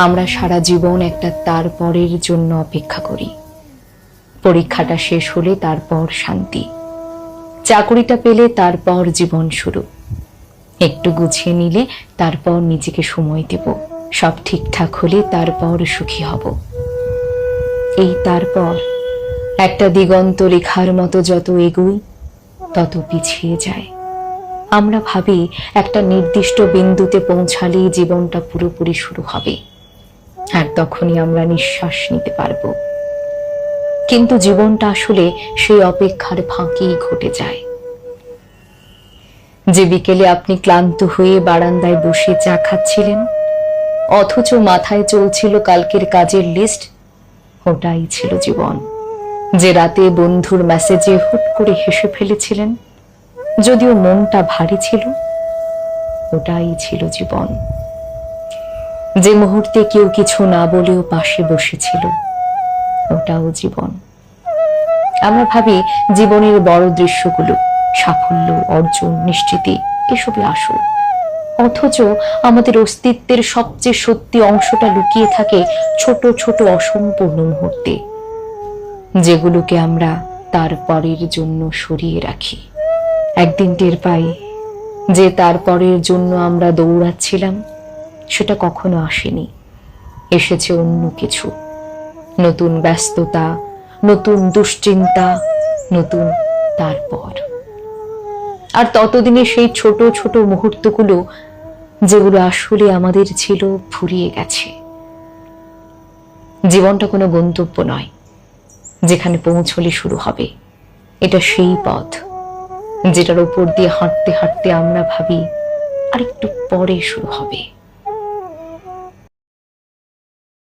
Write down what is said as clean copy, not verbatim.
আমরা সারা জীবন একটা তারপরের জন্য অপেক্ষা করি। পরীক্ষাটা শেষ হলে তারপর শান্তি, চাকরিটা পেলে তারপর জীবন শুরু, একটু গুছিয়ে নিলে তারপর নিজেকে সময় দেব, সব ঠিকঠাক হলে তারপর সুখী হব। এই তারপর একটা দিগন্ত রেখার মতো যত এগোই তত পিছিয়ে যায়। আমরা ভাবি একটা নির্দিষ্ট বিন্দুতে পৌঁছালেই জীবনটা পুরোপুরি শুরু হবে, আর তখনই আমরা নিঃশ্বাস নিতে পারব। কিন্তু জীবনটা আসলে সেই অপেক্ষার ফাঁকেই ঘটে যায়। যে বিকেলে আপনি ক্লান্ত হয়ে বারান্দায় বসে চা খাচ্ছিলেন, অথচ মাথায় চলছিল কালকের কাজের লিস্ট, ওটাই ছিল জীবন। যে রাতে বন্ধুর মেসেজে হুট করে হেসে ফেলেছিলেন, যদিও মনটা ভারী ছিল, ওটাই ছিল জীবন। যে মুহূর্তে কেউ কিছু না বলেও পাশে বসেছিল, ওটাও জীবন। আমরা ভাবি জীবনের বড় দৃশ্যগুলো, সাফল্য, অর্জন, নিশ্চিতি, এসবই আসল। অথচ আমাদের অস্তিত্বের সবচেয়ে সত্যি অংশটা লুকিয়ে থাকে ছোট ছোট অসম্পূর্ণ মুহূর্তে, যেগুলোকে আমরা তারপরের জন্য সরিয়ে রাখি। একদিন টের পাই যে তারপরের জন্য আমরা দৌড়াচ্ছিলাম সেটা কখনো আসেনি, এসেছে অন্য কিছু, নতুন ব্যস্ততা, নতুন দুশ্চিন্তা, নতুন তারপর। আর ততদিনে সেই ছোট ছোট মুহূর্তগুলো, যেগুলো আসলে আমাদের ছিল, ফুরিয়ে গেছে। জীবনটা কোনো গন্তব্য নয় যেখানে পৌঁছলে শুরু হবে, এটা সেই পথ যেটার উপর দিয়ে হাঁটতে হাঁটতে আমরা ভাবি আরেকটু পরে শুরু হবে।